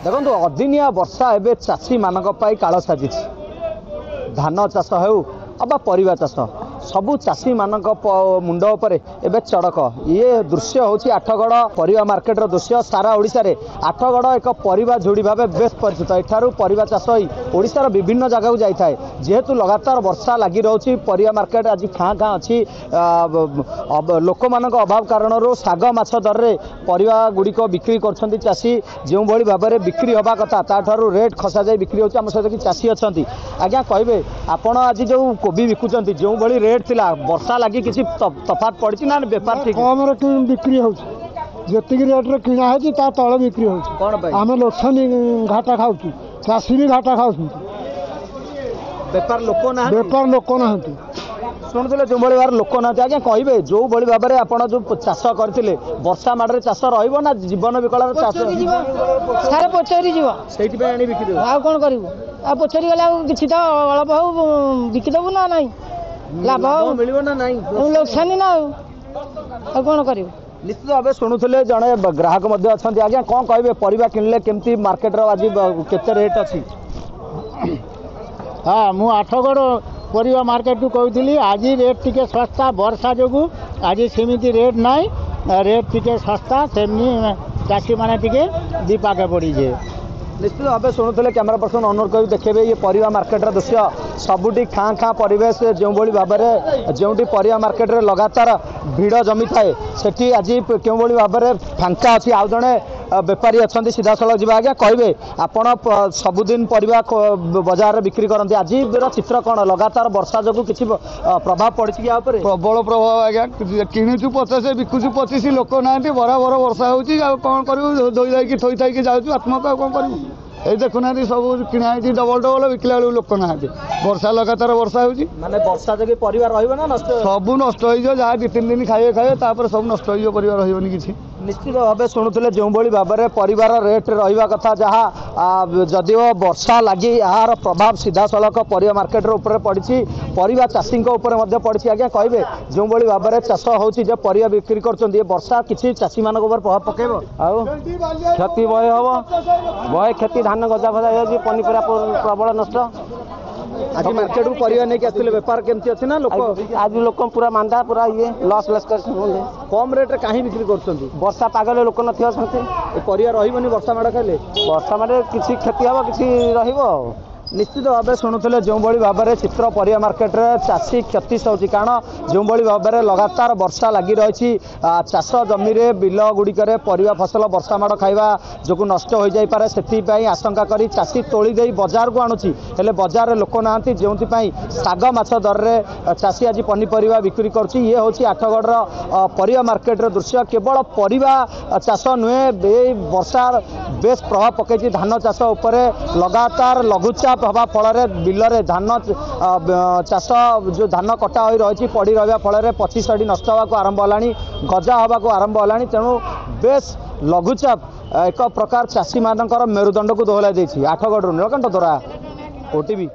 देखो अदिनिया वर्षा एवं चाषी मान काल साजी धान चाष हो अबा परिवा चाष सबू चाषी मान मुंड उपरे एबे चड़क ये दृश्य होची आठगड़ परिवा मार्केट रो दृश्य सारा ओडिशा रे आठगड़ एक परिवा जोड़ी भाव बेस परिचित एठारू परिवा चाष ही ओडिशार विभिन्न जगह को जाई थाए जेहेतु लगातार वर्षा लगी रही परिवा मार्केट आज खाँ खाँ अच्छी लोक मान अभाव कारण साग माछ दर रे परिवा गुड़िक बिक्री करछंती चाषी जो भली भाव में बिक्री हवा कथा ताठारू रेट खसा जाए बिक्री होची आम सहित कि चाषी अच्छा आज्ञा कहे आपण आज जो कोबी बिकुचंती जो भली रेट थिला वर्षा लगी किसी तफात पड़ी ना बेपार ठीक कम बिक्री होती रेट रे किना है ता तले बिक्री होती आम लोकसानी घाटा खाऊ चाषी भी घाटा खाऊ बेपार लोक ना शुणुले जो भाई भाव लोक ना आज्ञा कहे जो भाई भाव में आप जो चाष करते वर्षा माड़े चाष रहा जीवन विकल चाष सारे पोचरी से बिक्री आ कौन करूँ आ पोचरी गला कि अल्प हो बिकिदेबू ना ना लाभ मिल ना ना लोकसानी ना कौन कर निश्चित भाव शुणुले जड़े ग्राहक अच्छा आज्ञा कौन कहे परिवा किणले केमती मार्केट आज केते रेट अच्छी हाँ मु आठगड़ परिवा मार्केट को कहती आज रेट टिके सस्ता वर्षा जो आज सेमती रेट ना रेट टिके सस्ता सेमनी चाषी मैंने टिके दीपाके पड़ी निश्चित भाव शुणुले कैमेरा पर्सन अनुरोध कर देखेबे ये परिवा मार्केट दृश्य सबुटी खाँ खाँ परिवेश जो भाव में जो परिवा मार्केट रे लगातार भिड़ जमी थाए सेठी आज क्यों भाव में फांका अच्छी आउ जड़े बेपारी अच्छा सीधा सड़क जी आज्ञा कहे आपण सबुदिन परिवा बजार बिक्री करते आज चित्र कौन लगातार वर्षा जो किसी प्रभाव पड़ी प्रबल प्रभाव आज्ञा किणुचु 50 बिकुचु 25 लोक ना बराबर वर्षा हो कौन करूँ धोई धाई थोई थी जाऊँ आत्महत्या कौन करूँ ये देखुना सब किणा डबल डबल बिकला बेलू लोक ना वर्षा लगातार वर्षा होगी माने वर्षा जगह परिवार रहिबो ना नष्ट सब नष्ट हो जहाँ 2-3 दिन खाइए तापर सब नष्ट हो परिवार रही किसी निश्चित भाव शुणुले जो भाव में परिवार रेट रहा कथा जहाँ जदिव वर्षा लगी यार प्रभाव सीधा सड़क परिवा मार्केट ऊपर पड़ी परिवा चाषी पड़ी आज्ञा कहे जो भाव में चाष होरिया बिक्री कर वर्षा किसी चाषी मान प्रभाव पकेब क्षति बहे हम बहे क्षति धान गजा फजा पनीपरिया प्रबल नष्ट आज मार्केट को परिवा नहीं आसते बेपार केमती अच्छी ना लोक आज लोक पूरा मांदा पूरा ये लस लस कर कम रेट कहीं बिक्री कर वर्षा पागल लोक नथिबा परिवा रही वर्षा माड़ खाइले वर्षा माड़े किसी क्षति हम किसी रहिबो निश्चित भाव शुणुले जो भाव में चित्र परिवा मार्केट रे चाषी क्षति सौची कारण जो भाव में लगातार वर्षा लगी रही चाष जमी रे बिल गुड़िक परिवा फसल वर्षा माड़ खाइबा जो नष्ट हो जाए से आशंका करी चाषी तोली दे बजार को आणुची हेले बजार रे लोक ना जो साग माछ दर रे चाषी आज पनीपरिया बिक्री करुच्ची ये हूँ आठगड़ परिवा मार्केट रे दृश्य केवल परिवा चाष नुहे वर्षा बेस प्रभाव पकई धान चाष उपर लगातार लघुचाप हवा फल बिल धान चाष जो धान कटा हो रही पड़ी रहा फल 25 नष्ट होगा आरंभ है गजा हवा आरंभ है तेणु बेस लघुचाप एक प्रकार चाषी मानकर मेरुदंड को दोहलाई आठगढ़ नीलकंठ द्वारा ओटीवी।